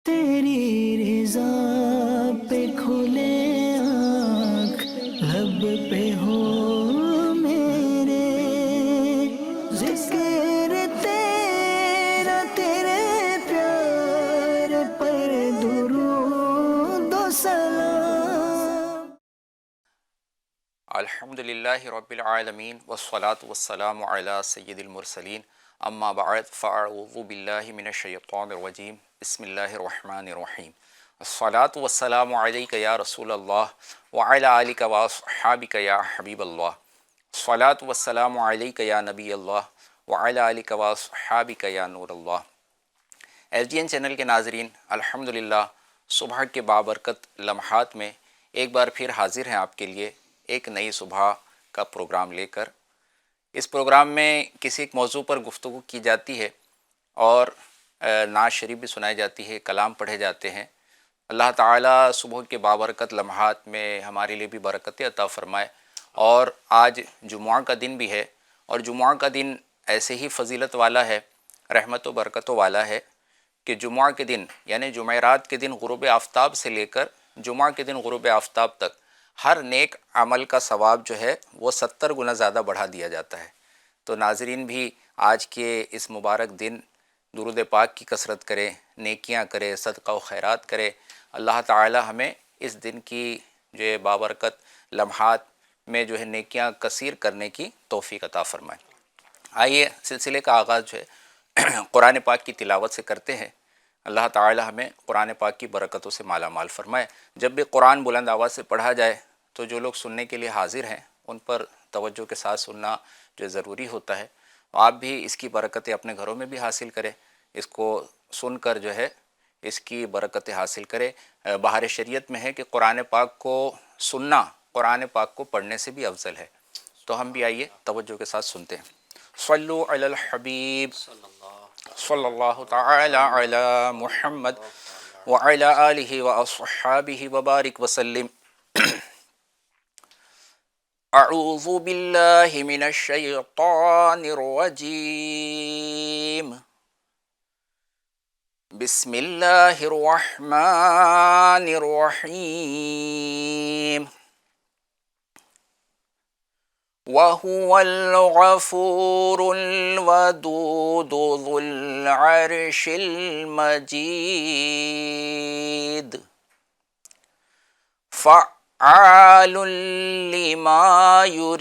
تیری رضا پہ کھلے آنکھ لب پہ ہو میرے، ذکر تیرا تیرے پیار پر درود و سلام۔ الحمدللہ رب العالمین والصلاة والسلام علی سید المرسلین، اما بعد فاعوذ باللہ من الشیطان الرجیم، بسم اللہ الرحمن الرحیم۔ الصلاة والسلام علیک یا رسول اللہ وعلی آلک واصحابک یا حبیب اللہ۔ الصلاة والسلام علیک یا نبی اللہ وعلی آلک واصحابک یا نور اللہ۔ ایس ڈی این چینل کے ناظرین، الحمدللہ صبح کے بابرکت لمحات میں ایک بار پھر حاضر ہیں آپ کے لیے ایک نئی صبح کا پروگرام لے کر۔ اس پروگرام میں کسی ایک موضوع پر گفتگو کی جاتی ہے اور نعت شریف بھی سنائی جاتی ہے، کلام پڑھے جاتے ہیں۔ اللہ تعالیٰ صبح کے بابرکت لمحات میں ہمارے لیے بھی برکتیں عطا فرمائے۔ اور آج جمعہ کا دن بھی ہے، اور جمعہ کا دن ایسے ہی فضیلت والا ہے، رحمت و برکتوں والا ہے کہ جمعہ کے دن یعنی جمعرات کے دن غروب آفتاب سے لے کر جمعہ کے دن غروب آفتاب تک ہر نیک عمل کا ثواب جو ہے وہ 70 گنا زیادہ بڑھا دیا جاتا ہے۔ تو ناظرین بھی آج کے اس مبارک دن درود پاک کی کثرت کرے، نیکیاں کرے، صدقہ و خیرات کرے۔ اللہ تعالی ہمیں اس دن کی جو ہے بابرکت لمحات میں جو ہے نیکیاں کثیر کرنے کی توفیق عطا فرمائے۔ آئیے سلسلے کا آغاز جو ہے قرآن پاک کی تلاوت سے کرتے ہیں۔ اللہ تعالی ہمیں قرآن پاک کی برکتوں سے مالا مال فرمائے۔ جب بھی قرآن بلند آواز سے پڑھا جائے تو جو لوگ سننے کے لیے حاضر ہیں ان پر توجہ کے ساتھ سننا جو ضروری ہوتا ہے۔ آپ بھی اس کی برکتیں اپنے گھروں میں بھی حاصل کریں، اس کو سن کر جو ہے اس کی برکتیں حاصل کریں۔ بہار شریعت میں ہے کہ قرآن پاک کو سننا قرآن پاک کو پڑھنے سے بھی افضل ہے۔ تو ہم بھی آئیے توجہ کے ساتھ سنتے ہیں۔ صلو علی الحبیب صلی اللہ تعالی علی محمد وعلی آلہ واصحابہ وبارک وسلم۔ اعوذ باللہ من الشیطان الرجیم، بسم اللہ الرحمن الرحیم۔ وَهُوَ الْغَفُورُ الْوَدُودُ ذُو الْعَرْشِ الْمَجِيدُ، فَعَّالٌ لِمَا يُرِيدُ۔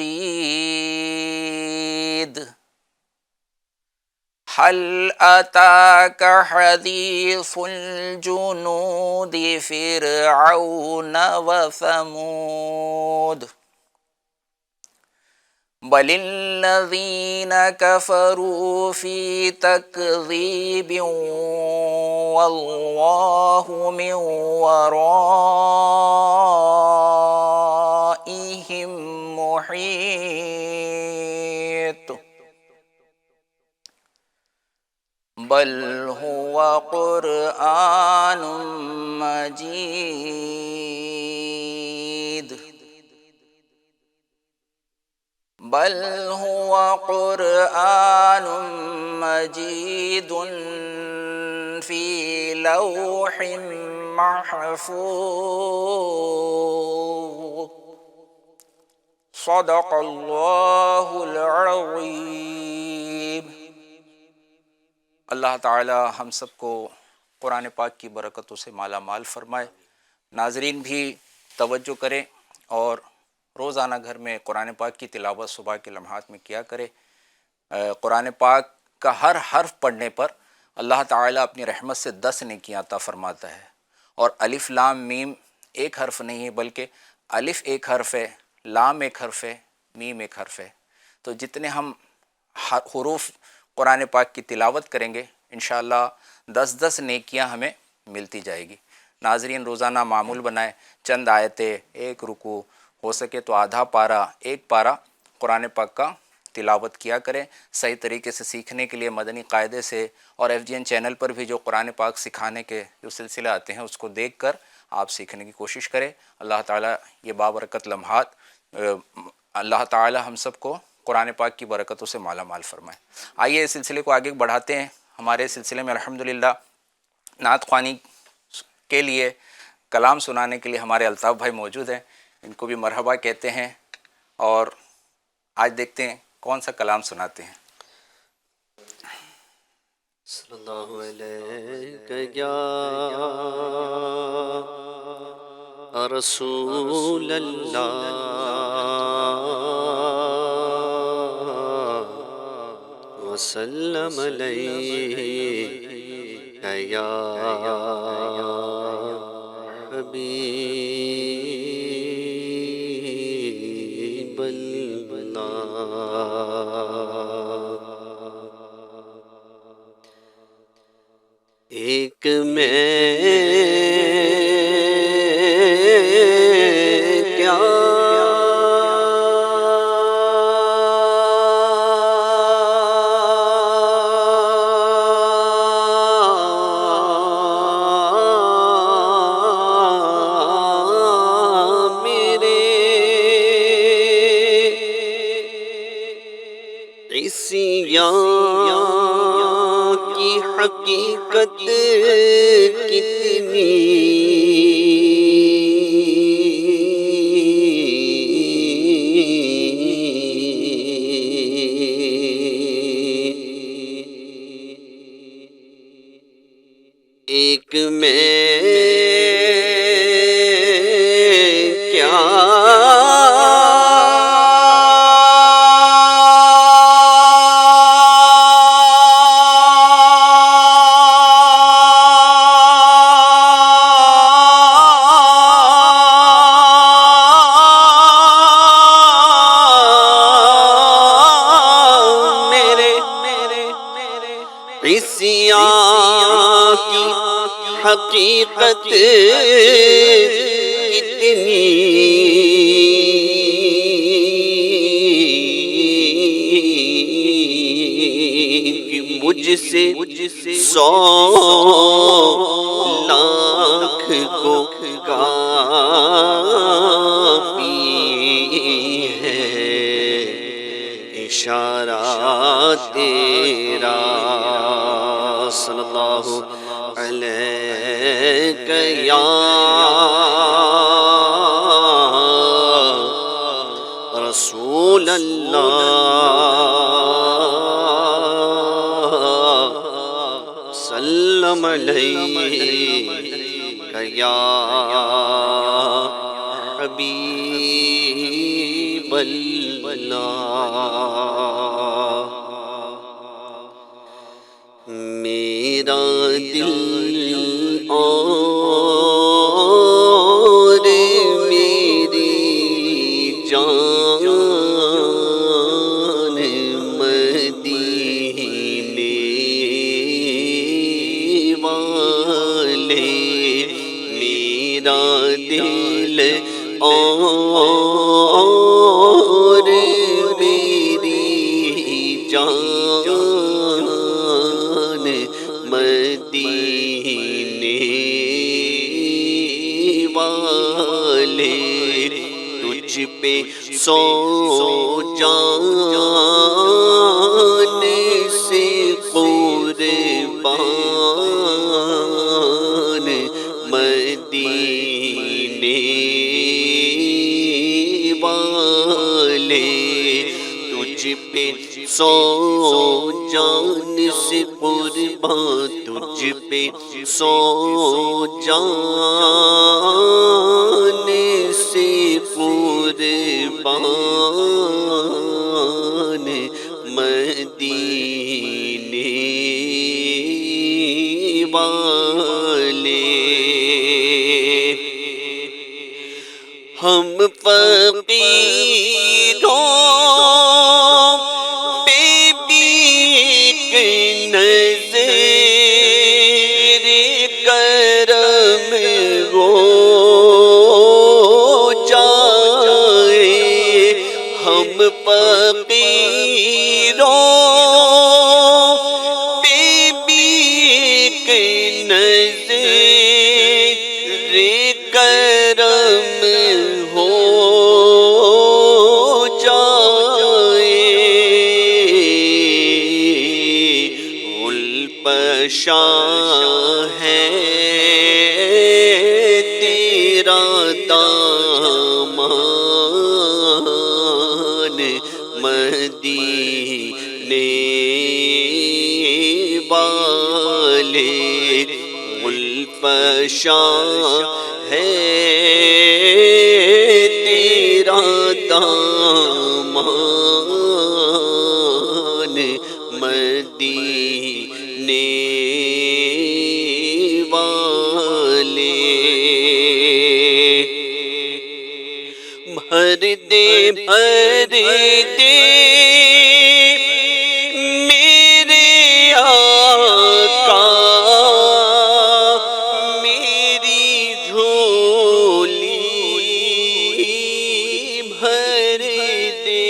هَلْ أَتَاكَ حَدِيثُ الْجُنُودِ فِرْعَوْنَ وَثَمُودَ، بل الذین کفروا فی تکذیب واللہ من ورائہم محیط، بل هو قرآن مجید، بل هو قرآن مجید فی لوح محفوظ، صدق اللہ العظیم۔ اللہ تعالی ہم سب کو قرآن پاک کی برکتوں سے مالا مال فرمائے۔ ناظرین بھی توجہ کریں اور روزانہ گھر میں قرآن پاک کی تلاوت صبح کے لمحات میں کیا کرے۔ قرآن پاک کا ہر حرف پڑھنے پر اللہ تعالیٰ اپنی رحمت سے 10 نیکیاں عطا فرماتا ہے۔ اور الف لام میم ایک حرف نہیں ہے، بلکہ الف ایک حرف ہے، لام ایک حرف ہے، میم ایک حرف ہے۔ تو جتنے ہم حروف قرآن پاک کی تلاوت کریں گے انشاءاللہ 10 نیکیاں ہمیں ملتی جائے گی۔ ناظرین روزانہ معمول بنائیں، چند آیتیں، ایک رکوع، ہو سکے تو آدھا پارہ، ایک پارہ قرآن پاک کا تلاوت کیا کریں۔ صحیح طریقے سے سیکھنے کے لیے مدنی قاعدے سے اور ایف جی این چینل پر بھی جو قرآن پاک سکھانے کے جو سلسلے آتے ہیں اس کو دیکھ کر آپ سیکھنے کی کوشش کریں۔ اللہ تعالیٰ یہ بابرکت لمحات اللہ تعالیٰ ہم سب کو قرآن پاک کی برکتوں سے مالا مال فرمائے۔ آئیے اس سلسلے کو آگے بڑھاتے ہیں۔ ہمارے سلسلے میں الحمدللہ نعت خوانی کے لیے کلام سنانے کے لیے ہمارے الطاف بھائی موجود ہیں، ان کو بھی مرحبا کہتے ہیں، اور آج دیکھتے ہیں کون سا کلام سناتے ہیں۔ صلی اللہ علیہ یا رسول اللہ وسلم علیہ یا حبیب اللہ۔ ایک میں کیا میرے عصیان کی حقیقت کتنی ایک میں کیا عصیان کی حقیقت کتنی کہ مجھ سے 100 لاکھ کو کافی ہے اشارہ تیرا صلی اللہ علیہ یا رسول اللہ سلم علیہ یا حبیب اللہ۔ میرا دل اور میری جان مدینے والے، میرا دل اور میری جان مدینے والے، تجھ پہ 100 جان سے قربان مدینے والے، تجھ پہ 100 جان سے قربان، تجھ پہ 100 جان سے قربان مدینے والے۔ ہم فقیروں پہ بھی نظر کرم ہو جائے، ہم فقیروں پہ بھی نظر کرم ہو جائے، گل پشاں ہے تیرا دامان مدینے والے گلفشاں ہے تیرا دامان مدینے والے بھر دے میرے آقا میری جھولی بھر دے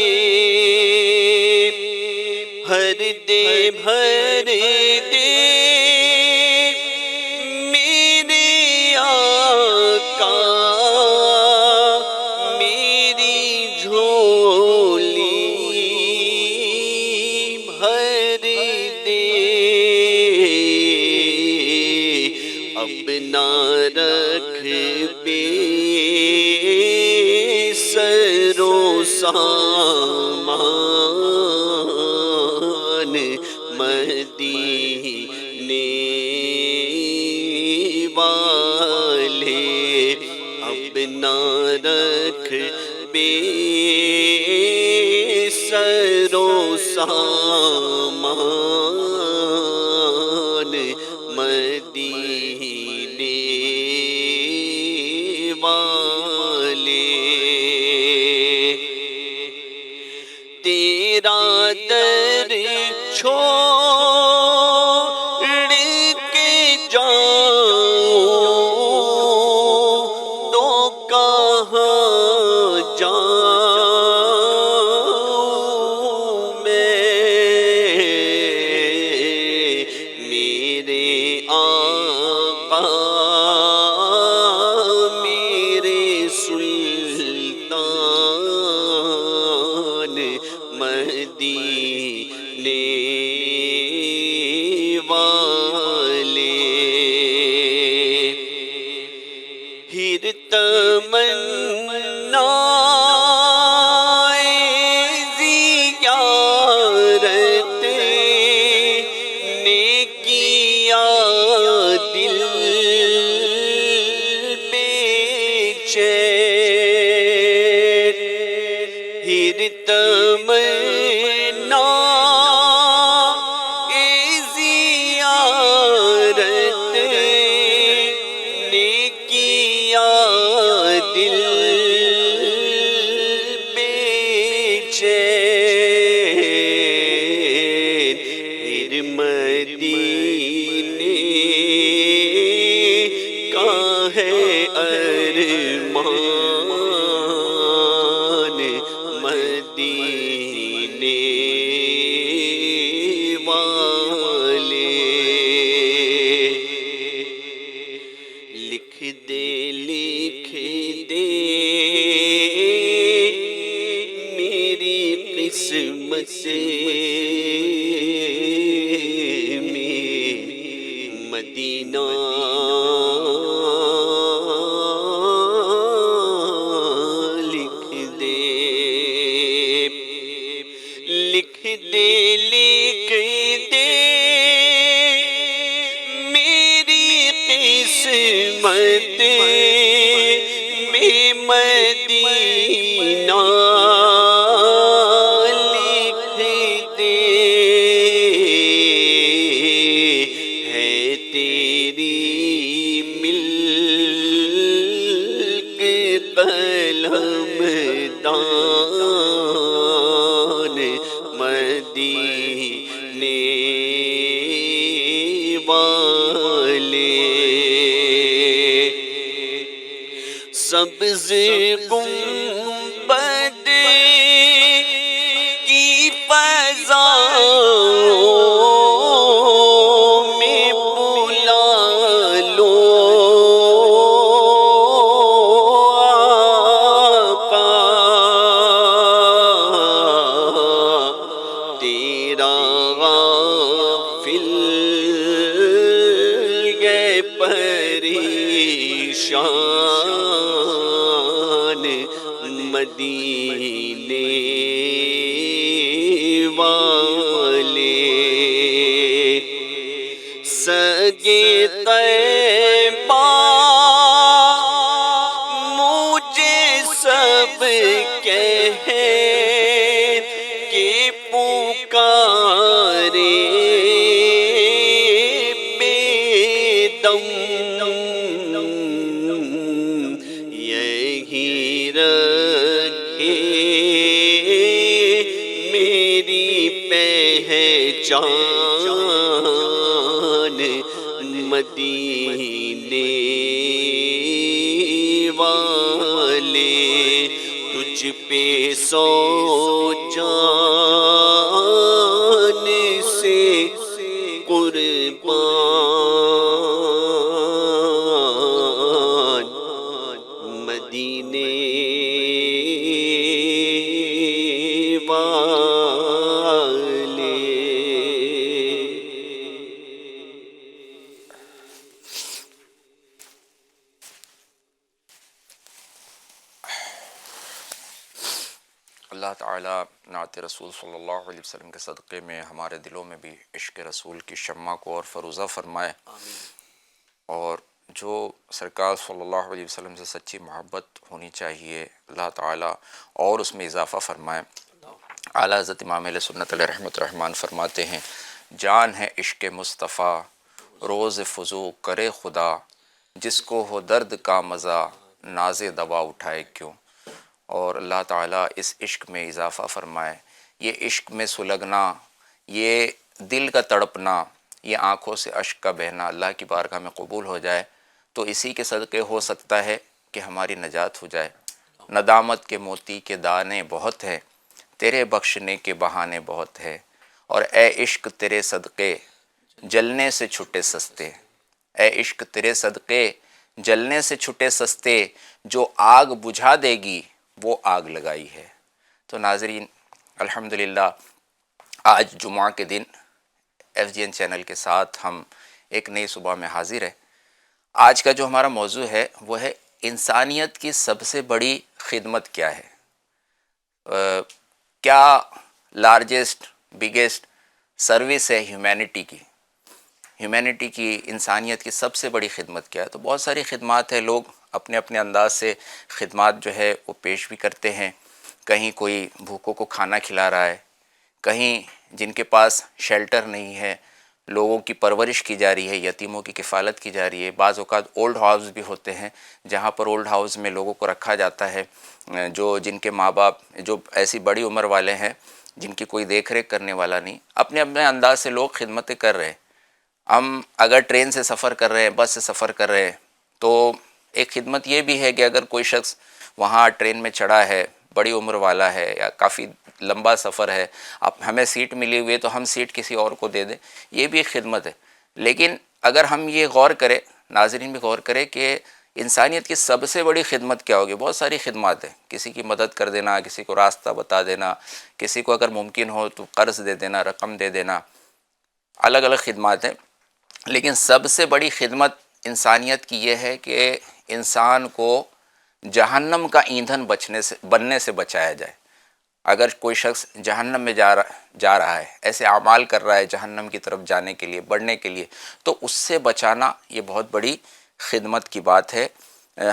میرے آقا میری جھولی بھر دے اب نہ رکھ بے سرو سامان مدینے والے اب نہ رکھ بے سرو سامان مدینے والے تیرا در چھوڑ کے جاؤں تو کہاں جاؤں میں میرے آقا میرے سلطان مدینے والے ہر تمنا زیارت نے کیا دل بے چین ہر تمنا زیارت نے کیا دل بے چین پھر مدینے کا ہے ارمان مدینے والے لکھ دے میری قسمت میں مدینہ لکھ دے میری قسمت میں مدینہ لکھ دے ہے تیری ملک قلم دان مدینے والے سبز گنبد کی فضاؤں میں بلا لو آقا تیرا غافل گئے پریشان شان مدینے والے سگے طیبہ مجھے سب کہہ کے پکارے بے دم یہی رکھے میری پہچان مدینے والے تجھ پہ سو جان سے قربان مدینے والے. اللہ تعالیٰ نعت رسول صلی اللہ علیہ وسلم کے صدقے میں ہمارے دلوں میں بھی عشق رسول کی شمع کو اور فروزہ فرمائے، اور جو سرکار صلی اللہ علیہ وسلم سے سچی محبت ہونی چاہیے اللہ تعالیٰ اور اس میں اضافہ فرمائے. اعلیٰ حضرت امام اہل سنت علیہ رحمۃ الرحمن فرماتے ہیں، جان ہے عشق مصطفیٰ روز فضو کرے خدا، جس کو ہو درد کا مزہ ناز دوا اٹھائے کیوں. اور اللہ تعالیٰ اس عشق میں اضافہ فرمائے. یہ عشق میں سلگنا، یہ دل کا تڑپنا، یہ آنکھوں سے اشک کا بہنا اللہ کی بارگاہ میں قبول ہو جائے تو اسی کے صدقے ہو سکتا ہے کہ ہماری نجات ہو جائے. ندامت کے موتی کے دانے بہت ہیں، تیرے بخشنے کے بہانے بہت ہے، اور اے عشق تیرے صدقے جلنے سے چھٹے سستے. اے عشق تیرے صدقے جلنے سے چھٹے سستے، جو آگ بجھا دے گی وہ آگ لگائی ہے. تو ناظرین الحمدللہ آج جمعہ کے دن ایف جی این چینل کے ساتھ ہم ایک نئی صبح میں حاضر ہیں. آج کا جو ہمارا موضوع ہے وہ ہے انسانیت کی سب سے بڑی خدمت کیا ہے. کیا لارجسٹ بگیسٹ سروس ہے ہیومینٹی کی انسانیت کی سب سے بڑی خدمت کیا ہے. تو بہت ساری خدمات ہیں، لوگ اپنے اپنے انداز سے خدمات جو ہے وہ پیش بھی کرتے ہیں. کہیں کوئی بھوکوں کو کھانا کھلا رہا ہے، کہیں جن کے پاس شیلٹر نہیں ہے لوگوں کی پرورش کی جا رہی ہے، یتیموں کی کفالت کی جا رہی ہے. بعض اوقات اولڈ ہاؤس بھی ہوتے ہیں جہاں پر اولڈ ہاؤس میں لوگوں کو رکھا جاتا ہے جن کے ماں باپ جو ایسی بڑی عمر والے ہیں جن کی کوئی دیکھ ریکھ کرنے والا نہیں. اپنے اپنے انداز سے لوگ خدمتیں کر رہے ہیں. ہم اگر ٹرین سے سفر کر رہے ہیں، بس سے سفر کر رہے ہیں، تو ایک خدمت یہ بھی ہے کہ اگر کوئی شخص وہاں ٹرین میں چڑھا ہے، بڑی عمر والا ہے یا کافی لمبا سفر ہے، اب ہمیں سیٹ ملی ہوئی ہے تو ہم سیٹ کسی اور کو دے دیں، یہ بھی ایک خدمت ہے. لیکن اگر ہم یہ غور کریں، ناظرین بھی غور کریں کہ انسانیت کی سب سے بڑی خدمت کیا ہوگی. بہت ساری خدمات ہیں، کسی کی مدد کر دینا، کسی کو راستہ بتا دینا، کسی کو اگر ممکن ہو تو قرض دے دینا، رقم دے دینا، الگ الگ خدمات ہیں. لیکن سب سے بڑی خدمت انسانیت کی یہ ہے کہ انسان کو جہنم کا ایندھن بننے سے بچایا جائے. اگر کوئی شخص جہنم میں جا رہا ہے، ایسے اعمال کر رہا ہے جہنم کی طرف جانے کے لیے، بڑھنے کے لیے، تو اس سے بچانا یہ بہت بڑی خدمت کی بات ہے.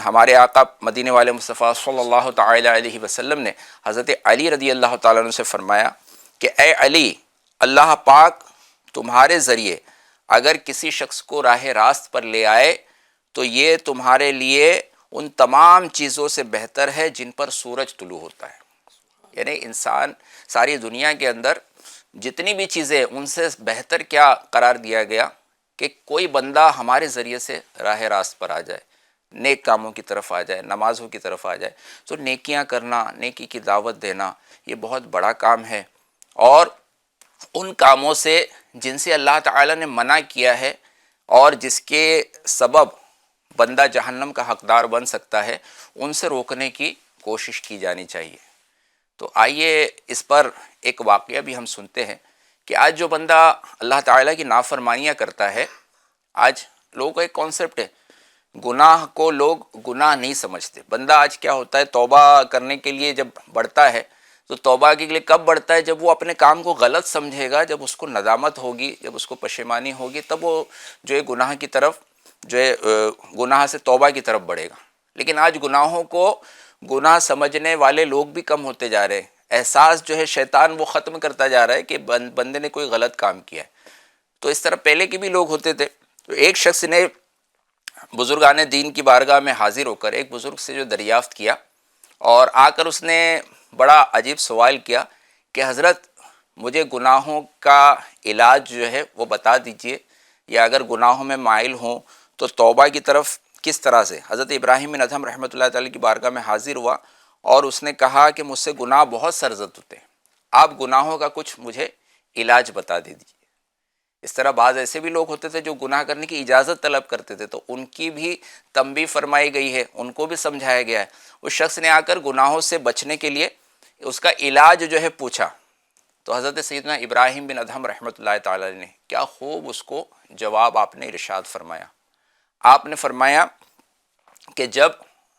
ہمارے آقا مدینے والے مصطفیٰ صلی اللہ تعالی علیہ وسلم نے حضرت علی رضی اللہ تعالیٰ عنہ سے فرمایا کہ اے علی، اللہ پاک تمہارے ذریعے اگر کسی شخص کو راہ راست پر لے آئے تو یہ تمہارے لیے ان تمام چیزوں سے بہتر ہے جن پر سورج طلوع ہوتا ہے. یعنی انسان ساری دنیا کے اندر جتنی بھی چیزیں ان سے بہتر کیا قرار دیا گیا کہ کوئی بندہ ہمارے ذریعے سے راہ راست پر آ جائے، نیک کاموں کی طرف آ جائے، نمازوں کی طرف آ جائے. تو نیکیاں کرنا، نیکی کی دعوت دینا یہ بہت بڑا کام ہے. اور ان کاموں سے جن سے اللہ تعالیٰ نے منع کیا ہے اور جس کے سبب بندہ جہنم کا حقدار بن سکتا ہے، ان سے روکنے کی کوشش کی جانی چاہیے. تو آئیے اس پر ایک واقعہ بھی ہم سنتے ہیں کہ آج جو بندہ اللہ تعالیٰ کی نافرمانیاں کرتا ہے، آج لوگوں کا ایک کانسیپٹ ہے گناہ کو لوگ گناہ نہیں سمجھتے. بندہ آج کیا ہوتا ہے، توبہ کرنے کے لیے جب بڑھتا ہے تو توبہ کے لیے کب بڑھتا ہے؟ جب وہ اپنے کام کو غلط سمجھے گا، جب اس کو ندامت ہوگی، جب اس کو پشیمانی ہوگی، تب وہ جو ہے گناہ کی طرف جو ہے گناہ سے توبہ کی طرف بڑھے گا. لیکن آج گناہوں کو گناہ سمجھنے والے لوگ بھی کم ہوتے جا رہے ہیں. احساس جو ہے شیطان وہ ختم کرتا جا رہا ہے کہ بندے نے کوئی غلط کام کیا ہے. تو اس طرح پہلے کے بھی لوگ ہوتے تھے. تو ایک شخص نے بزرگان دین کی بارگاہ میں حاضر ہو کر ایک بزرگ سے جو دریافت کیا، اور آ کر اس نے بڑا عجیب سوال کیا کہ حضرت مجھے گناہوں کا علاج جو ہے وہ بتا دیجئے، یا اگر گناہوں میں مائل ہوں تو توبہ کی طرف کس طرح سے. حضرت ابراہیم بن ادھم رحمۃ اللہ تعالیٰ کی بارگاہ میں حاضر ہوا اور اس نے کہا کہ مجھ سے گناہ بہت سرزد ہوتے ہیں، آپ گناہوں کا کچھ مجھے علاج بتا دیجیے. اس طرح بعض ایسے بھی لوگ ہوتے تھے جو گناہ کرنے کی اجازت طلب کرتے تھے، تو ان کی بھی تنبیہ فرمائی گئی ہے، ان کو بھی سمجھایا گیا ہے. اس شخص نے آ کر گناہوں سے بچنے کے لیے اس کا علاج جو ہے پوچھا، تو حضرت سیدنا ابراہیم بن ادھم رحمۃ اللہ تعالی نے کیا خوب اس کو جواب آپ نے ارشاد فرمایا. آپ نے فرمایا کہ جب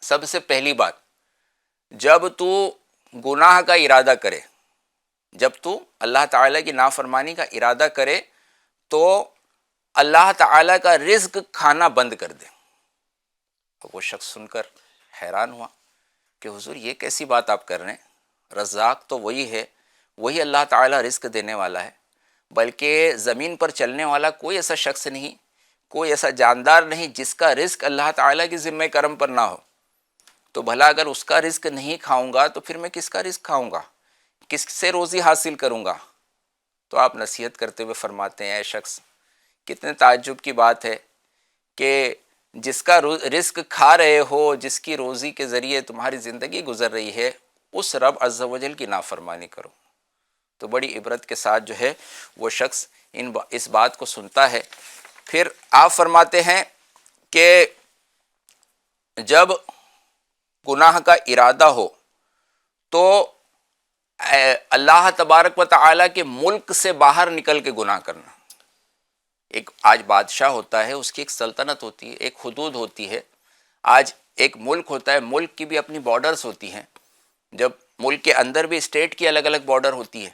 سب سے پہلی بات، جب تو گناہ کا ارادہ کرے، جب تو اللہ تعالیٰ کی نافرمانی کا ارادہ کرے تو اللہ تعالیٰ کا رزق کھانا بند کر دے. وہ شخص سن کر حیران ہوا کہ حضور یہ کیسی بات آپ کر رہے ہیں، رزاق تو وہی ہے، وہی اللہ تعالیٰ رزق دینے والا ہے، بلکہ زمین پر چلنے والا کوئی ایسا شخص نہیں، کوئی ایسا جاندار نہیں جس کا رزق اللہ تعالیٰ کی ذمہ کرم پر نہ ہو. تو بھلا اگر اس کا رزق نہیں کھاؤں گا تو پھر میں کس کا رزق کھاؤں گا، کس سے روزی حاصل کروں گا. تو آپ نصیحت کرتے ہوئے فرماتے ہیں، اے شخص کتنے تعجب کی بات ہے کہ جس کا رزق کھا رہے ہو، جس کی روزی کے ذریعے تمہاری زندگی گزر رہی ہے، اس رب عز و جل کی نافرمانی کرو. تو بڑی عبرت کے ساتھ جو ہے وہ شخص اس بات کو سنتا ہے. پھر آپ فرماتے ہیں کہ جب گناہ کا ارادہ ہو تو اللہ تبارک و تعالیٰ کے ملک سے باہر نکل کے گناہ کرنا. ایک آج بادشاہ ہوتا ہے، اس کی ایک سلطنت ہوتی ہے، ایک حدود ہوتی ہے. آج ایک ملک ہوتا ہے، ملک کی بھی اپنی بارڈرز ہوتی ہیں. جب ملک کے اندر بھی اسٹیٹ کی الگ الگ بارڈر ہوتی ہے.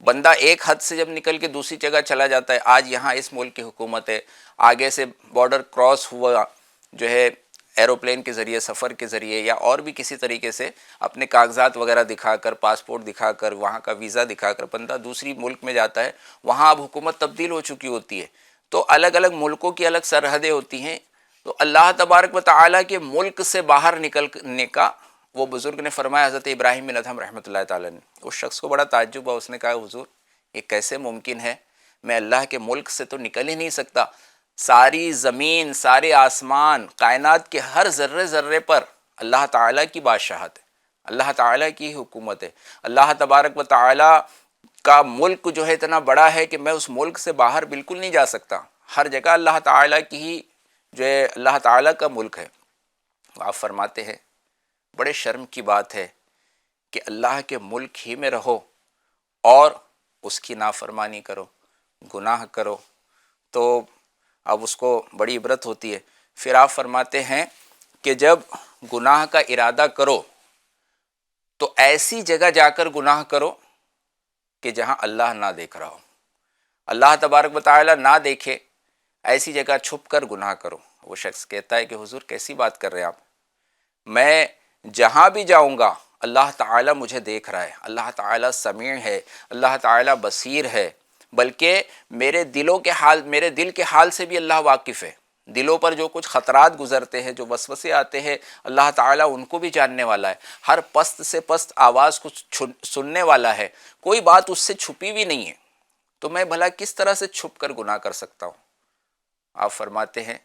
بندہ ایک حد سے جب نکل کے دوسری جگہ چلا جاتا ہے، آج یہاں اس ملک کی حکومت ہے، آگے سے بارڈر کراس ہوا جو ہے ایروپلین کے ذریعے، سفر کے ذریعے، یا اور بھی کسی طریقے سے اپنے کاغذات وغیرہ دکھا کر، پاسپورٹ دکھا کر، وہاں کا ویزا دکھا کر بندہ دوسری ملک میں جاتا ہے. وہاں اب حکومت تبدیل ہو چکی ہوتی ہے، تو الگ الگ ملکوں کی الگ سرحدیں ہوتی ہیں. تو اللہ تبارک و تعالیٰ کے ملک سے باہر نکلنے کا وہ بزرگ نے فرمایا، حضرت ابراہیم بن ادھم رحمۃ اللہ تعالیٰ نے. اس شخص کو بڑا تعجب ہوا، اس نے کہا حضور یہ کیسے ممکن ہے، میں اللہ کے ملک سے تو نکل ہی نہیں سکتا. ساری زمین، سارے آسمان، کائنات کے ہر ذرے ذرے پر اللہ تعالیٰ کی بادشاہت ہے، اللہ تعالیٰ کی حکومت ہے. اللہ تبارک و تعالیٰ کا ملک جو ہے اتنا بڑا ہے کہ میں اس ملک سے باہر بالکل نہیں جا سکتا. ہر جگہ اللہ تعالیٰ کی ہی جو ہے اللہ تعالیٰ کا ملک ہے. آپ فرماتے ہیں بڑے شرم کی بات ہے کہ اللہ کے ملک ہی میں رہو اور اس کی نافرمانی کرو، گناہ کرو. تو اب اس کو بڑی عبرت ہوتی ہے. پھر آپ فرماتے ہیں کہ جب گناہ کا ارادہ کرو تو ایسی جگہ جا کر گناہ کرو کہ جہاں اللہ نہ دیکھ رہا ہو، اللہ تبارک و تعالیٰ نہ دیکھے، ایسی جگہ چھپ کر گناہ کرو. وہ شخص کہتا ہے کہ حضور کیسی بات کر رہے ہیں آپ، میں جہاں بھی جاؤں گا اللہ تعالیٰ مجھے دیکھ رہا ہے، اللہ تعالیٰ سمیع ہے، اللہ تعالیٰ بصیر ہے، بلکہ میرے دل کے حال سے بھی اللہ واقف ہے. دلوں پر جو کچھ خطرات گزرتے ہیں، جو وسوسے آتے ہیں، اللہ تعالیٰ ان کو بھی جاننے والا ہے. ہر پست سے پست آواز کو سننے والا ہے، کوئی بات اس سے چھپی بھی نہیں ہے. تو میں بھلا کس طرح سے چھپ کر گناہ کر سکتا ہوں. آپ فرماتے ہیں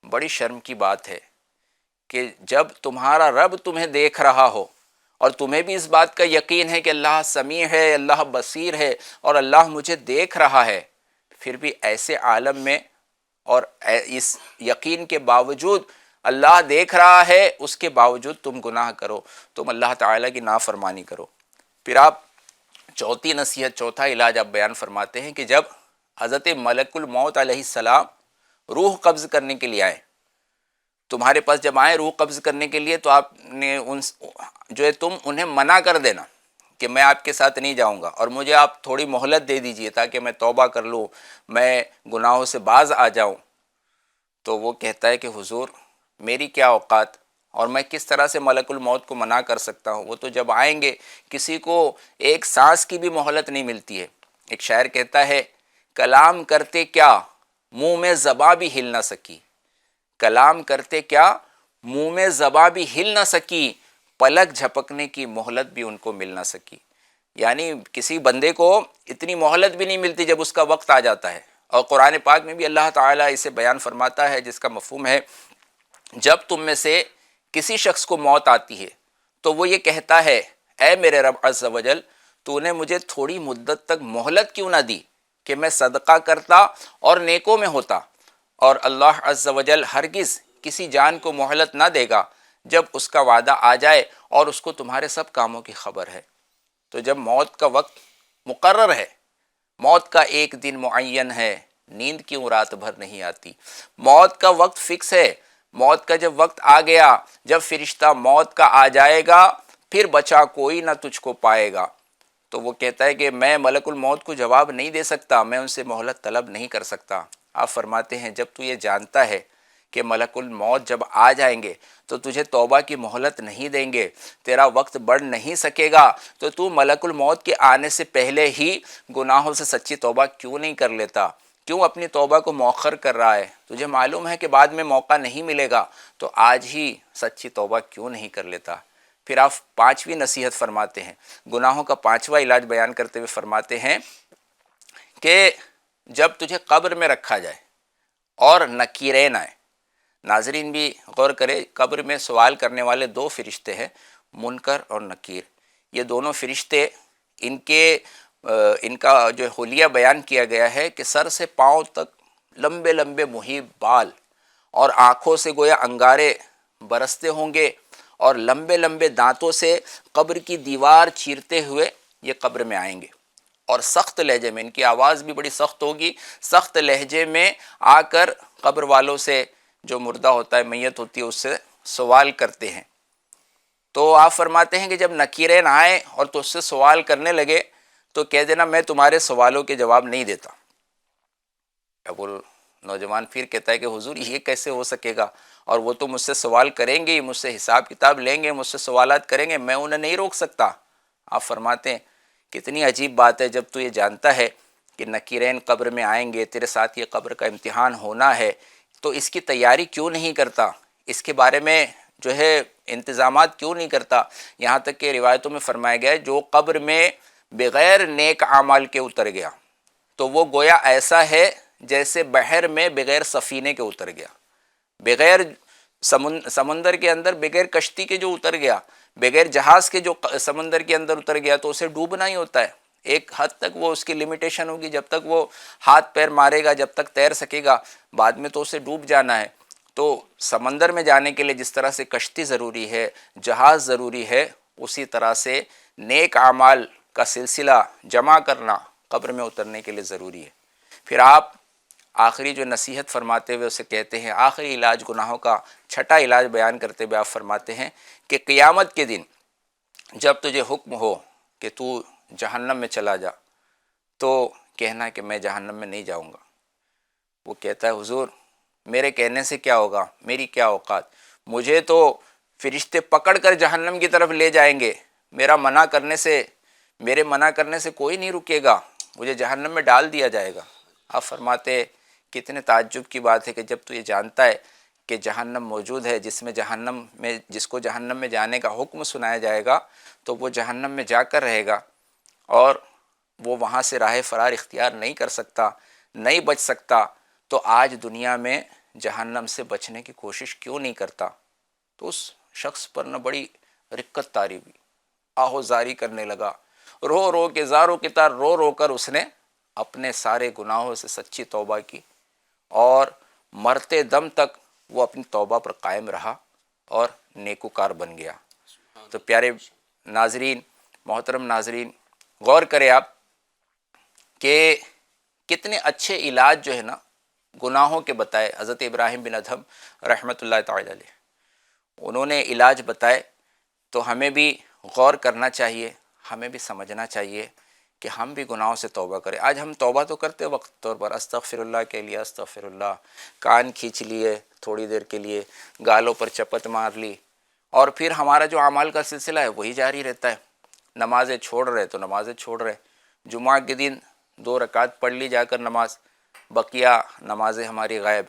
بڑی شرم کی بات ہے کہ جب تمہارا رب تمہیں دیکھ رہا ہو اور تمہیں بھی اس بات کا یقین ہے کہ اللہ سمیع ہے، اللہ بصیر ہے اور اللہ مجھے دیکھ رہا ہے، پھر بھی ایسے عالم میں اور اس یقین کے باوجود اللہ دیکھ رہا ہے، اس کے باوجود تم گناہ کرو، تم اللہ تعالیٰ کی نافرمانی کرو. پھر آپ چوتھی نصیحت، چوتھا علاج آپ بیان فرماتے ہیں کہ جب حضرت ملک الموت علیہ السلام روح قبض کرنے کے لیے آئے تمہارے پاس جب آئیں روح قبض کرنے کے لیے تو آپ نے جو ہے تم انہیں منع کر دینا کہ میں آپ کے ساتھ نہیں جاؤں گا، اور مجھے آپ تھوڑی مہلت دے دیجئے تاکہ میں توبہ کر لوں، میں گناہوں سے باز آ جاؤں۔ تو وہ کہتا ہے کہ حضور میری کیا اوقات، اور میں کس طرح سے ملک الموت کو منع کر سکتا ہوں، وہ تو جب آئیں گے کسی کو ایک سانس کی بھی مہلت نہیں ملتی ہے۔ ایک شاعر کہتا ہے کلام کرتے کیا منہ میں زباں بھی ہل نہ سکی، کلام کرتے کیا منہ میں زباں بھی ہل نہ سکی، پلک جھپکنے کی مہلت بھی ان کو مل نہ سکی۔ یعنی کسی بندے کو اتنی مہلت بھی نہیں ملتی جب اس کا وقت آ جاتا ہے۔ اور قرآن پاک میں بھی اللہ تعالیٰ اسے بیان فرماتا ہے جس کا مفہوم ہے جب تم میں سے کسی شخص کو موت آتی ہے تو وہ یہ کہتا ہے اے میرے رب عز و جل تو نے مجھے تھوڑی مدت تک مہلت کیوں نہ دی کہ میں صدقہ کرتا اور نیکوں میں ہوتا، اور اللہ عز و جل ہرگز کسی جان کو مہلت نہ دے گا جب اس کا وعدہ آ جائے اور اس کو تمہارے سب کاموں کی خبر ہے۔ تو جب موت کا وقت مقرر ہے، موت کا ایک دن معین ہے، نیند کیوں رات بھر نہیں آتی، موت کا وقت فکس ہے، موت کا جب وقت آ گیا، جب فرشتہ موت کا آ جائے گا پھر بچا کوئی نہ تجھ کو پائے گا۔ تو وہ کہتا ہے کہ میں ملک الموت کو جواب نہیں دے سکتا، میں ان سے مہلت طلب نہیں کر سکتا۔ آپ فرماتے ہیں جب تو یہ جانتا ہے کہ ملک الموت جب آ جائیں گے تو تجھے توبہ کی مہلت نہیں دیں گے، تیرا وقت بڑھ نہیں سکے گا، تو ملک الموت کے آنے سے پہلے ہی گناہوں سے سچی توبہ کیوں نہیں کر لیتا، کیوں اپنی توبہ کو مؤخر کر رہا ہے؟ تجھے معلوم ہے کہ بعد میں موقع نہیں ملے گا، تو آج ہی سچی توبہ کیوں نہیں کر لیتا؟ پھر آپ پانچویں نصیحت فرماتے ہیں، گناہوں کا پانچواں علاج بیان کرتے ہوئے فرماتے ہیں کہ جب تجھے قبر میں رکھا جائے اور نکیرین آئے، ناظرین بھی غور کرے، قبر میں سوال کرنے والے دو فرشتے ہیں، منکر اور نکیر۔ یہ دونوں فرشتے ان کا جو حلیہ بیان کیا گیا ہے کہ سر سے پاؤں تک لمبے لمبے محیب بال، اور آنکھوں سے گویا انگارے برستے ہوں گے، اور لمبے لمبے دانتوں سے قبر کی دیوار چیرتے ہوئے یہ قبر میں آئیں گے، اور سخت لہجے میں، ان کی آواز بھی بڑی سخت ہوگی، سخت لہجے میں آ کر قبر والوں سے، جو مردہ ہوتا ہے، میت ہوتی ہے، اس سے سوال کرتے ہیں۔ تو آپ فرماتے ہیں کہ جب نکیرین آئے اور تو اس سے سوال کرنے لگے تو کہہ دینا میں تمہارے سوالوں کے جواب نہیں دیتا۔ اب وہ نوجوان پھر کہتا ہے کہ حضور یہ کیسے ہو سکے گا، اور وہ تو مجھ سے سوال کریں گے، مجھ سے حساب کتاب لیں گے، مجھ سے سوالات کریں گے، میں انہیں نہیں روک سکتا۔ آپ فرماتے ہیں کتنی عجیب بات ہے، جب تو یہ جانتا ہے کہ نکیرین قبر میں آئیں گے، تیرے ساتھ یہ قبر کا امتحان ہونا ہے، تو اس کی تیاری کیوں نہیں کرتا، اس کے بارے میں جو ہے انتظامات کیوں نہیں کرتا؟ یہاں تک کہ روایتوں میں فرمایا گیا ہے جو قبر میں بغیر نیک اعمال کے اتر گیا تو وہ گویا ایسا ہے جیسے بحر میں بغیر سفینے کے اتر گیا، بغیر سمندر کے اندر بغیر کشتی کے جو اتر گیا، بغیر جہاز کے جو سمندر کے اندر اتر گیا تو اسے ڈوبنا ہی ہوتا ہے۔ ایک حد تک وہ اس کی لمیٹیشن ہوگی، جب تک وہ ہاتھ پیر مارے گا، جب تک تیر سکے گا، بعد میں تو اسے ڈوب جانا ہے۔ تو سمندر میں جانے کے لیے جس طرح سے کشتی ضروری ہے، جہاز ضروری ہے، اسی طرح سے نیک اعمال کا سلسلہ جمع کرنا قبر میں اترنے کے لیے ضروری ہے۔ پھر آپ آخری جو نصیحت فرماتے ہوئے اسے کہتے ہیں، آخری علاج گناہوں کا چھٹا علاج بیان کرتے ہوئے آپ فرماتے ہیں کہ قیامت کے دن جب تجھے حکم ہو کہ تو جہنم میں چلا جا تو کہنا کہ میں جہنم میں نہیں جاؤں گا۔ وہ کہتا ہے حضور میرے کہنے سے کیا ہوگا، میری کیا اوقات، مجھے تو فرشتے پکڑ کر جہنم کی طرف لے جائیں گے، میرے منع کرنے سے کوئی نہیں رکے گا، مجھے جہنم میں ڈال دیا جائے گا۔ آپ فرماتے کتنے تعجب کی بات ہے کہ جب تو یہ جانتا ہے کہ جہنم موجود ہے، جس کو جہنم میں جانے کا حکم سنایا جائے گا تو وہ جہنم میں جا کر رہے گا، اور وہ وہاں سے راہ فرار اختیار نہیں کر سکتا، نہیں بچ سکتا، تو آج دنیا میں جہنم سے بچنے کی کوشش کیوں نہیں کرتا؟ تو اس شخص پر نہ بڑی رقت طاری ہوئی، آہوزاری کرنے لگا، رو رو کے زاروں کی طرح رو رو کر اس نے اپنے سارے گناہوں سے سچی توبہ کی، اور مرتے دم تک وہ اپنی توبہ پر قائم رہا اور نیکوکار بن گیا۔ تو پیارے ناظرین، محترم ناظرین، غور کریں آپ کہ کتنے اچھے علاج جو ہے نا گناہوں کے بتائے، حضرت ابراہیم بن ادہم رحمۃ اللہ تعالی علیہ، انہوں نے علاج بتائے، تو ہمیں بھی غور کرنا چاہیے، ہمیں بھی سمجھنا چاہیے کہ ہم بھی گناہوں سے توبہ کریں۔ آج ہم توبہ تو کرتے وقت طور پر استغفر اللہ کے لیے استغفر اللہ، کان کھینچ لیے تھوڑی دیر کے لیے، گالوں پر چپت مار لی، اور پھر ہمارا جو اعمال کا سلسلہ ہے وہی جاری رہتا ہے۔ نمازیں چھوڑ رہے تو نمازیں چھوڑ رہے، جمعہ کے دن 2 رکعت پڑھ لی جا کر نماز، بقیہ نمازیں ہماری غائب،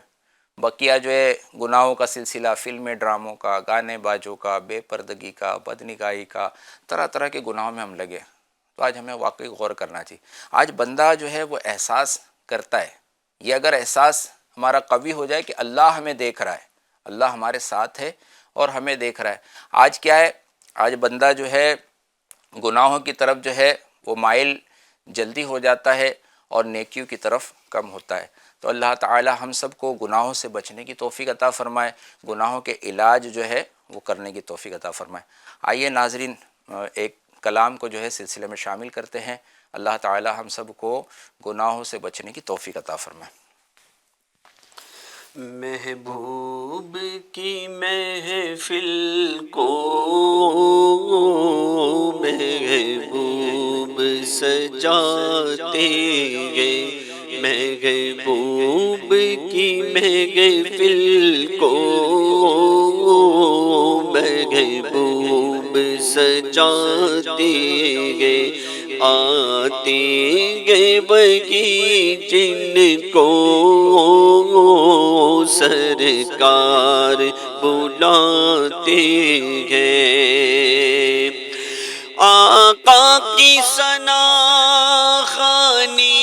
بقیہ جو ہے گناہوں کا سلسلہ، فلمیں ڈراموں کا، گانے باجوں کا، بے پردگی کا، بدنگاہی کا، طرح طرح کے گناہوں میں ہم لگے۔ تو آج ہمیں واقعی غور کرنا چاہیے۔ آج بندہ جو ہے وہ احساس کرتا ہے، یہ اگر احساس ہمارا قوی ہو جائے کہ اللہ ہمیں دیکھ رہا ہے، اللہ ہمارے ساتھ ہے اور ہمیں دیکھ رہا ہے۔ آج کیا ہے، آج بندہ جو ہے گناہوں کی طرف جو ہے وہ مائل جلدی ہو جاتا ہے اور نیکیوں کی طرف کم ہوتا ہے۔ تو اللہ تعالی ہم سب کو گناہوں سے بچنے کی توفیق عطا فرمائے، گناہوں کے علاج جو ہے وہ کرنے کی توفیق عطا فرمائے۔ آئیے ناظرین ایک کلام کو جو ہے سلسلے میں شامل کرتے ہیں، اللہ تعالی ہم سب کو گناہوں سے بچنے کی توفیق عطا فرمائے۔ محبوب کی محفل کو محبوب سجاتے گئے، محبوب کی محفل کو محبوب سجاتے گئے، آتے گئے وہی جن کو سرکار بلاتے ہیں۔ آقا کی ثنا خوانی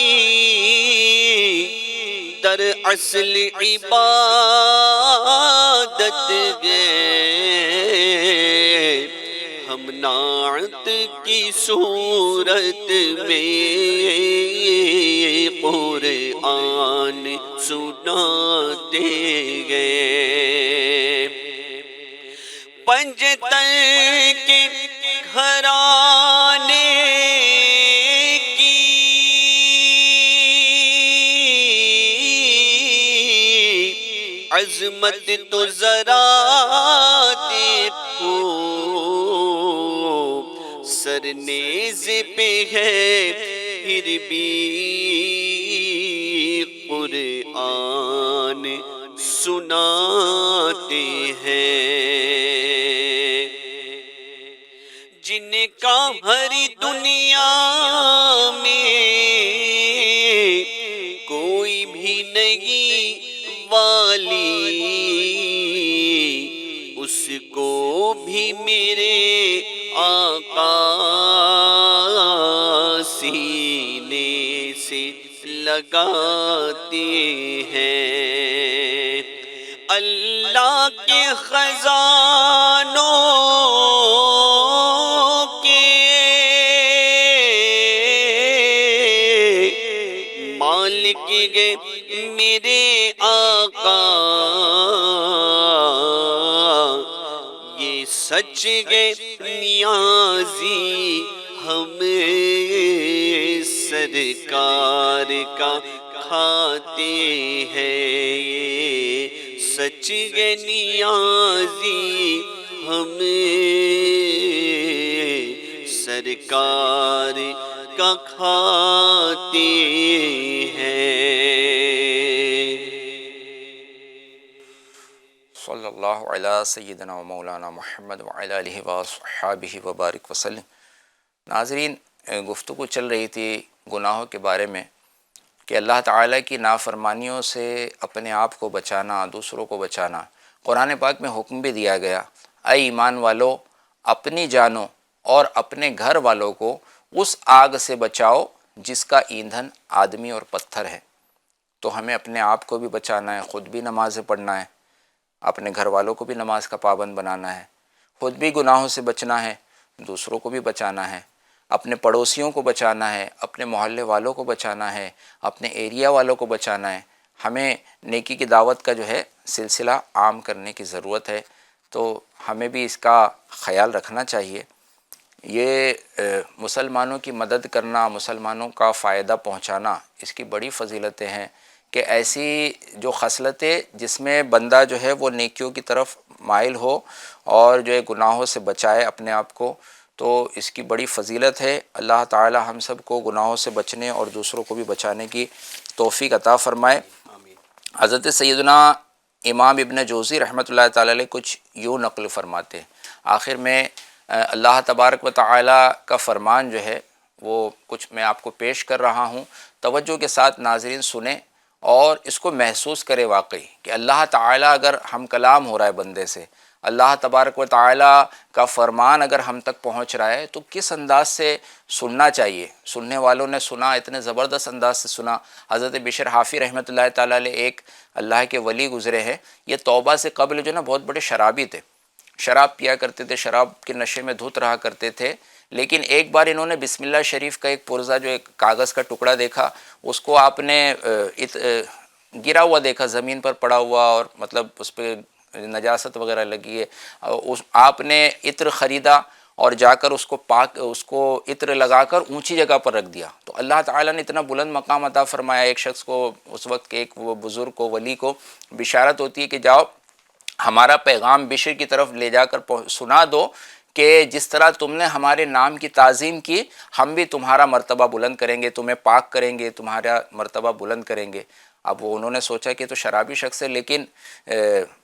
در اصل عبادت ہے، ہم نعت کی صورت میں قرآن سناتے گئے۔ پنجتن کے گھرانے کی عظمت تو ذرا دیکھو، سرنیز پہ ہے پھر بھی قرآن سناتے ہیں۔ جن کا ہر دنیا میں کوئی بھی نہیں والی، اس کو بھی میرے آقا سینے سے لگاتے ہیں۔ اللہ کے خزانوں کے مالک گئے میرے آقا، یہ سچ گئے نیازی ہم سرکار کا کھاتے ہیں، یہ سچ گئے نیازی ہم سرکار کا کھاتے ہیں۔ صلی اللہ علیہ سیدنا و مولانا محمد وعلی آلہ وصحبہ وبارک وسلم۔ ناظرین، گفتگو چل رہی تھی گناہوں کے بارے میں کہ اللہ تعالیٰ کی نافرمانیوں سے اپنے آپ کو بچانا، دوسروں کو بچانا۔ قرآن پاک میں حکم بھی دیا گیا، اے ایمان والو اپنی جانوں اور اپنے گھر والوں کو اس آگ سے بچاؤ جس کا ایندھن آدمی اور پتھر ہے۔ تو ہمیں اپنے آپ کو بھی بچانا ہے، خود بھی نمازیں پڑھنا ہے، اپنے گھر والوں کو بھی نماز کا پابند بنانا ہے، خود بھی گناہوں سے بچنا ہے، دوسروں کو بھی بچانا ہے، اپنے پڑوسیوں کو بچانا ہے، اپنے محلے والوں کو بچانا ہے، اپنے ایریا والوں کو بچانا ہے۔ ہمیں نیکی کی دعوت کا جو ہے سلسلہ عام کرنے کی ضرورت ہے، تو ہمیں بھی اس کا خیال رکھنا چاہیے۔ یہ مسلمانوں کی مدد کرنا، مسلمانوں کا فائدہ پہنچانا، اس کی بڑی فضیلتیں ہیں کہ ایسی جو خصلتیں جس میں بندہ جو ہے وہ نیکیوں کی طرف مائل ہو اور جو ہے گناہوں سے بچائے اپنے آپ کو، تو اس کی بڑی فضیلت ہے۔ اللہ تعالی ہم سب کو گناہوں سے بچنے اور دوسروں کو بھی بچانے کی توفیق عطا فرمائے۔ حضرت سیدنا امام ابن جوزی رحمۃ اللہ تعالی علیہ کچھ یوں نقل فرماتے ہیں، آخر میں اللہ تبارک و تعالی کا فرمان جو ہے وہ کچھ میں آپ کو پیش کر رہا ہوں، توجہ کے ساتھ ناظرین سنیں اور اس کو محسوس کرے واقعی کہ اللہ تعالی اگر ہم کلام ہو رہا ہے بندے سے، اللہ تبارک و تعالی کا فرمان اگر ہم تک پہنچ رہا ہے تو کس انداز سے سننا چاہیے۔ سننے والوں نے سنا، اتنے زبردست انداز سے سنا۔ حضرت بشر حافی رحمۃ اللہ تعالی علیہ ایک اللہ کے ولی گزرے ہیں، یہ توبہ سے قبل جو نا بہت بڑے شرابی تھے، شراب پیا کرتے تھے، شراب کے نشے میں دھت رہا کرتے تھے، لیکن ایک بار انہوں نے بسم اللہ شریف کا ایک پرزہ جو ایک کاغذ کا ٹکڑا دیکھا، اس کو آپ نے گرا ہوا دیکھا، زمین پر پڑا ہوا، اور مطلب اس پہ نجاست وغیرہ لگی ہے، آپ نے عطر خریدا اور جا کر اس کو عطر لگا کر اونچی جگہ پر رکھ دیا، تو اللہ تعالیٰ نے اتنا بلند مقام عطا فرمایا۔ ایک شخص کو اس وقت کے ایک وہ بزرگ کو، ولی کو بشارت ہوتی ہے کہ جاؤ ہمارا پیغام بشر کی طرف لے جا کر سنا دو کہ جس طرح تم نے ہمارے نام کی تعظیم کی، ہم بھی تمہارا مرتبہ بلند کریں گے، تمہیں پاک کریں گے، تمہارا مرتبہ بلند کریں گے۔ اب انہوں نے سوچا کہ تو شرابی شخص ہے، لیکن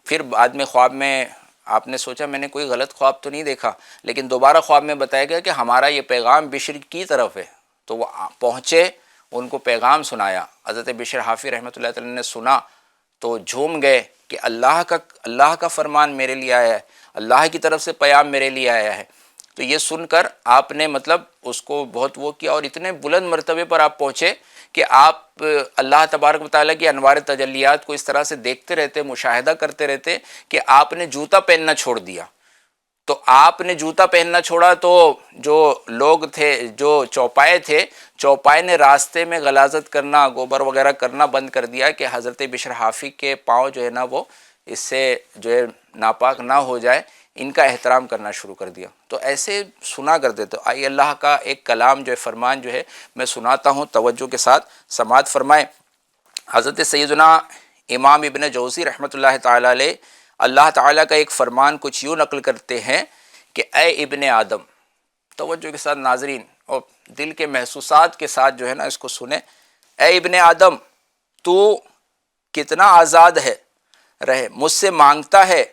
پھر بعد میں خواب میں آپ نے سوچا میں نے کوئی غلط خواب تو نہیں دیکھا، لیکن دوبارہ خواب میں بتایا گیا کہ ہمارا یہ پیغام بشر کی طرف ہے۔ تو وہ پہنچے، ان کو پیغام سنایا، حضرت بشر حافی رحمۃ اللہ تعالی نے سنا تو جھوم گئے کہ اللہ کا فرمان میرے لیے آیا ہے، اللہ کی طرف سے پیام میرے لیے آیا ہے۔ تو یہ سن کر آپ نے مطلب اس کو بہت وہ کیا، اور اتنے بلند مرتبے پر آپ پہنچے کہ آپ اللہ تبارک و تعالیٰ کی انوار تجلیات کو اس طرح سے دیکھتے رہتے، مشاہدہ کرتے رہتے کہ آپ نے جوتا پہننا چھوڑ دیا۔ تو آپ نے جوتا پہننا چھوڑا تو جو لوگ تھے، جو چوپائے تھے، چوپائے نے راستے میں غلاظت کرنا، گوبر وغیرہ کرنا بند کر دیا کہ حضرت بشر حافی کے پاؤں جو ہے نا وہ اس سے جو ہے ناپاک نہ ہو جائے، ان کا احترام کرنا شروع کر دیا۔ تو ایسے سنا کرتے، تو آئیے اللہ کا ایک کلام جو ہے، فرمان جو ہے میں سناتا ہوں، توجہ کے ساتھ سماعت فرمائیں۔ حضرت سیدنا امام ابن جوزی رحمۃ اللہ تعالی علیہ اللہ تعالیٰ کا ایک فرمان کچھ یوں نقل کرتے ہیں کہ اے ابن آدم، توجہ کے ساتھ ناظرین اور دل کے محسوسات کے ساتھ جو ہے نا اس کو سنیں۔ اے ابن آدم، تو کتنا آزاد ہے رہے، مجھ سے مانگتا ہے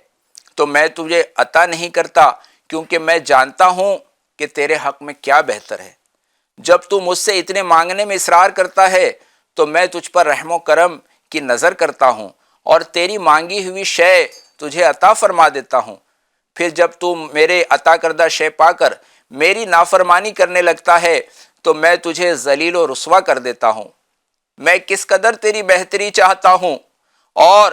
تو میں تجھے عطا نہیں کرتا، کیونکہ میں جانتا ہوں کہ تیرے حق میں کیا بہتر ہے۔ جب تو مجھ سے اتنے مانگنے میں اصرار کرتا ہے تو میں تجھ پر رحم و کرم کی نظر کرتا ہوں اور تیری مانگی ہوئی شے تجھے عطا فرما دیتا ہوں۔ پھر جب تو میرے عطا کردہ شے پا کر میری نافرمانی کرنے لگتا ہے تو میں تجھے ذلیل و رسوا کر دیتا ہوں۔ میں کس قدر تیری بہتری چاہتا ہوں اور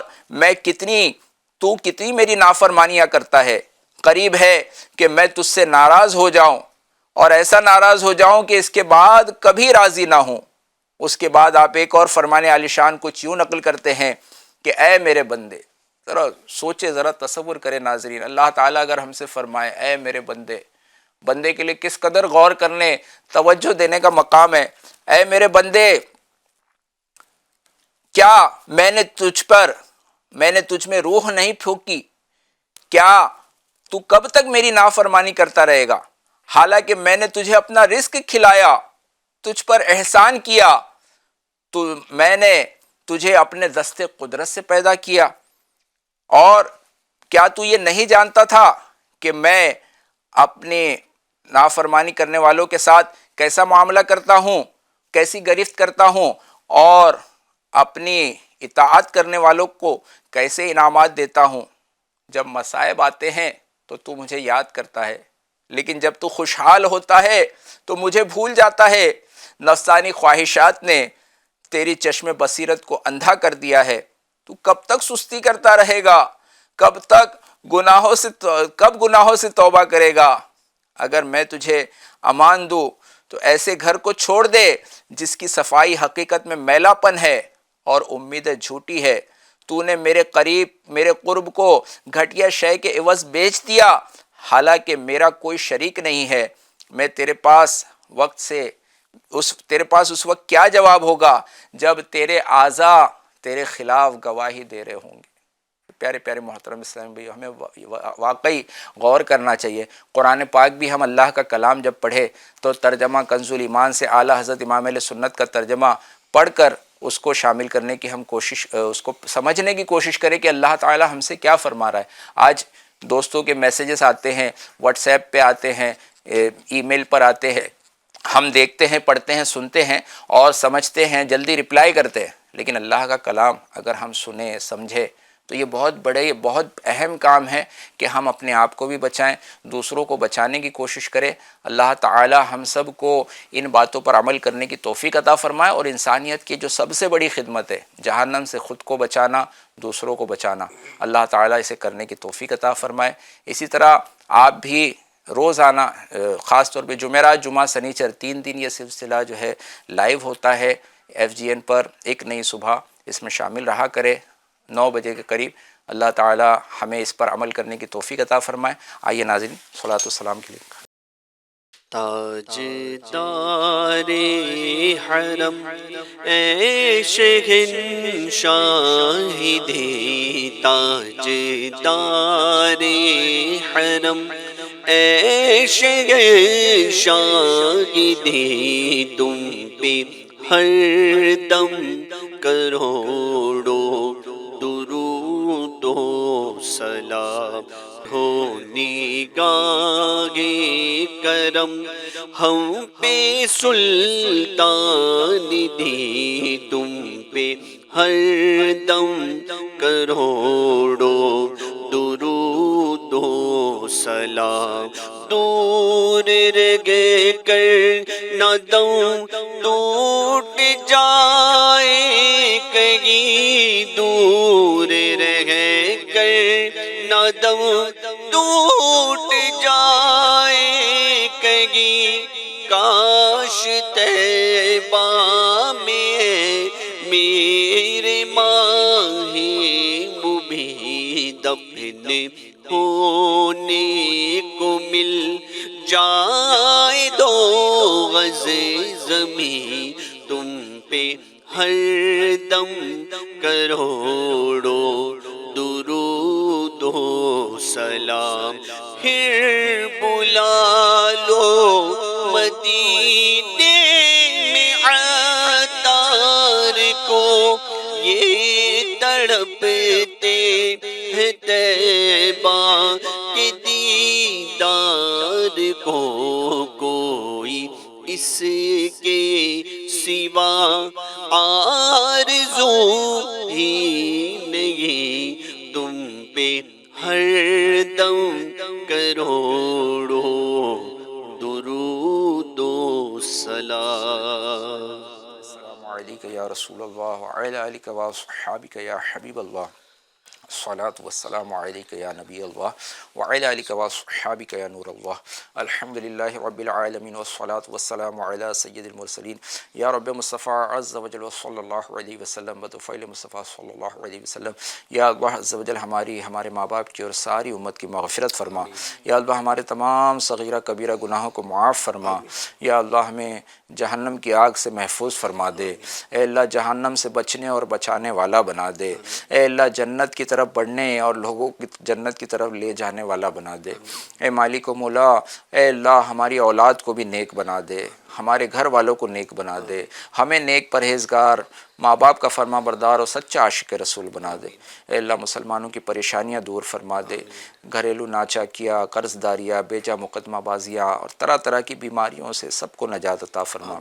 تو کتنی میری نافرمانیاں کرتا ہے۔ قریب ہے کہ میں تجھ سے ناراض ہو جاؤں، اور ایسا ناراض ہو جاؤں کہ اس کے بعد کبھی راضی نہ ہوں۔ اس کے بعد آپ ایک اور فرمان عالی شان کچھ یوں نقل کرتے ہیں کہ اے میرے بندے، ذرا سوچے، ذرا تصور کرے ناظرین، اللہ تعالیٰ اگر ہم سے فرمائے اے میرے بندے، بندے کے لیے کس قدر غور کرنے، توجہ دینے کا مقام ہے۔ اے میرے بندے، کیا میں نے تجھ میں روح نہیں پھونکی؟ کیا تو کب تک میری نافرمانی کرتا رہے گا؟ حالانکہ میں نے تجھے اپنا رزق کھلایا، تجھ پر احسان کیا، تو میں نے تجھے اپنے دست قدرت سے پیدا کیا، اور کیا تو یہ نہیں جانتا تھا کہ میں اپنی نافرمانی کرنے والوں کے ساتھ کیسا معاملہ کرتا ہوں، کیسی گرفت کرتا ہوں، اور اپنی اطاعت کرنے والوں کو کیسے انعامات دیتا ہوں؟ جب مصائب آتے ہیں تو مجھے یاد کرتا ہے، لیکن جب تو خوشحال ہوتا ہے تو مجھے بھول جاتا ہے۔ نفسانی خواہشات نے تیری چشم بصیرت کو اندھا کر دیا ہے۔ تو کب تک سستی کرتا رہے گا؟ کب گناہوں سے توبہ کرے گا؟ اگر میں تجھے امان دوں تو ایسے گھر کو چھوڑ دے جس کی صفائی حقیقت میں میلا پن ہے اور امید جھوٹی ہے۔ تو نے میرے قرب کو گھٹیا شے کے عوض بیچ دیا، حالانکہ میرا کوئی شریک نہیں ہے۔ میں تیرے پاس اس وقت کیا جواب ہوگا جب تیرے اعضاء تیرے خلاف گواہی دے رہے ہوں گے۔ پیارے پیارے محترم اسلام بھائی، ہمیں واقعی غور کرنا چاہیے۔ قرآن پاک بھی ہم اللہ کا کلام جب پڑھے تو ترجمہ کنز الایمان سے اعلیٰ حضرت امام اہل سنت کا ترجمہ پڑھ کر اس کو شامل کرنے کی ہم کوشش، اس کو سمجھنے کی کوشش کریں کہ اللہ تعالی ہم سے کیا فرما رہا ہے۔ آج دوستوں کے میسیجز آتے ہیں، واٹس ایپ پہ آتے ہیں، ای میل پر آتے ہیں، ہم دیکھتے ہیں، پڑھتے ہیں، سنتے ہیں اور سمجھتے ہیں، جلدی رپلائی کرتے ہیں، لیکن اللہ کا کلام اگر ہم سنیں سمجھے تو یہ بہت اہم کام ہے کہ ہم اپنے آپ کو بھی بچائیں، دوسروں کو بچانے کی کوشش کریں۔ اللہ تعالی ہم سب کو ان باتوں پر عمل کرنے کی توفیق عطا فرمائے، اور انسانیت کی جو سب سے بڑی خدمت ہے، جہنم سے خود کو بچانا، دوسروں کو بچانا، اللہ تعالی اسے کرنے کی توفیق عطا فرمائے۔ اسی طرح آپ بھی روزانہ خاص طور پہ جمعرات، جمعہ، سنیچر 3 دن یہ سلسلہ جو ہے لائیو ہوتا ہے FGN پر، ایک نئی صبح، اس میں شامل رہا کرے 9 بجے کے قریب۔ اللہ تعالی ہمیں اس پر عمل کرنے کی توفیق عطا فرمائے۔ آئیے ناظرین صلاۃ والسلام کے لیے۔ تاجدار حرم اے شہنشاہ دے، تاجدار حرم اے شہنشاہ دے، تم پہ ہر دم کروڑوں درود و سلام ہو، نگاہ کرم ہم پہ سلطان دی، تم پہ ہر دم کروڑوں درود و سلام، دور رہ کر نہ دم ٹوٹ جائے کہیں، دور رہ کر نہ دم ٹوٹ جائے کہیں، کاش طیبہ میں میرے ماہ مبین دفن ہونے کو مل جائے، دو غز زمین تم پہ ہر دم کروڑوں درود و سلام، پھر بلا لو مدینے میں عطار کو، یہ تڑپتے ہیں طیبہ کے دیدار کو، کوئی اس کے سوا آرزو ہی نہیں، تم پہ ہر دم کروڑوں درود و سلام۔ السلام علیکم یا رسول اللہ وعلی آلک و اصحابک یا حبیب اللہ، الصلاۃ والسلام علیک یا نبی اللہ وعلی آلک و اصحابک یا نور اللہ، الحمد للہ رب العالمین والصلاۃ والسلام علی سید المرسلین، یا رب مصطفیٰ عز و جل صلی اللہ علیہ وسلم بطفیل مصطفیٰ صلی اللہ علیہ وسلم۔ یا اللہ عز و جل ہمارے ماں باپ کی اور ساری امت کی مغفرت فرما، یا اللہ ہمارے تمام صغیرہ کبیرہ گناہوں کو معاف فرما، یا اللہ ہمیں جہنم کی آگ سے محفوظ فرما دے، اے اللہ جہنم سے بچنے اور بچانے والا بنا دے، اے اللہ جنت کی طرف بڑھنے اور لوگوں کی جنت کی طرف لے جانے والا بنا دے، اے مالک و مولا، اے اللہ ہماری اولاد کو بھی نیک بنا دے، ہمارے گھر والوں کو نیک بنا دے، ہمیں نیک پرہیزگار، ماں باپ کا فرما بردار اور سچا عاشق رسول بنا دے، اے اللہ مسلمانوں کی پریشانیاں دور فرما دے، گھریلو ناچاکیاں، قرض داریاں، بیجا مقدمہ بازیاں اور طرح طرح کی بیماریوں سے سب کو نجات عطا فرما۔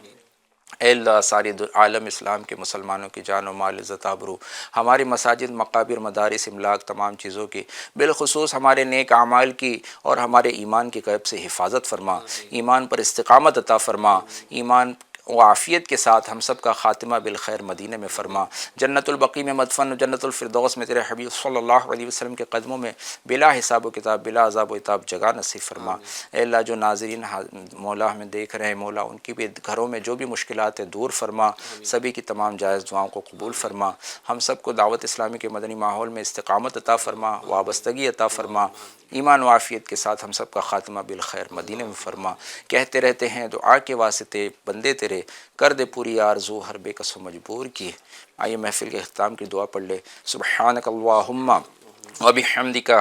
اے اللہ ساری عالم اسلام کے مسلمانوں کی جان و مال عزت آبرو، ہماری مساجد، مقابر، مدارس، املاک، تمام چیزوں کی، بالخصوص ہمارے نیک اعمال کی اور ہمارے ایمان کی غیب سے حفاظت فرما، ایمان پر استقامت عطا فرما، ایمان و عافیت کے ساتھ ہم سب کا خاتمہ بالخیر مدینہ میں فرما، جنت البقیع میں مدفن، جنت الفردوس میں تیرے حبیب صلی اللہ علیہ وسلم کے قدموں میں بلا حساب و کتاب، بلا عذاب و عتاب جگہ نصیب فرما۔ اے اللہ جو ناظرین مولا ہمیں دیکھ رہے ہیں مولا، ان کی بھی گھروں میں جو بھی مشکلات ہیں دور فرما، سبھی کی تمام جائز دعاؤں کو قبول فرما، ہم سب کو دعوت اسلامی کے مدنی ماحول میں استقامت عطا فرما، وابستگی عطا فرما، ایمان و عافیت کے ساتھ ہم سب کا خاتمہ بالخیر مدینے میں فرما۔ کہتے رہتے ہیں دعا کے واسطے بندے تیرے، کر دے پوری آرزو ہر بے کس و مجبور کی۔ آئیے محفل کے اختتام کی دعا پڑھ لے۔ سبحانک اللہم وبحمدک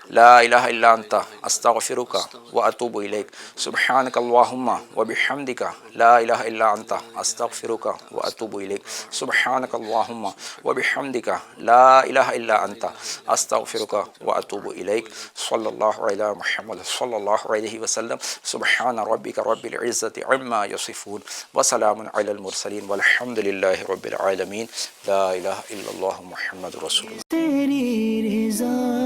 لا الہ الا انت استغفرک واتوب الیک۔ سبحانک اللہم وبحمدک لا الہ الا انت استغفرک واتوب الیک۔ سبحانک اللہم وبحمدک لا الہ الا انت استغفرک واتوب الیک۔ صلی اللہ علی محمد صلی اللہ علیہ وسلم۔ سبحان ربک رب العزت عما یصفون وسلام علی المرسلین والحمد للہ رب العالمین۔ لا الہ الا اللہ محمد رسول اللہ۔ تیری رضا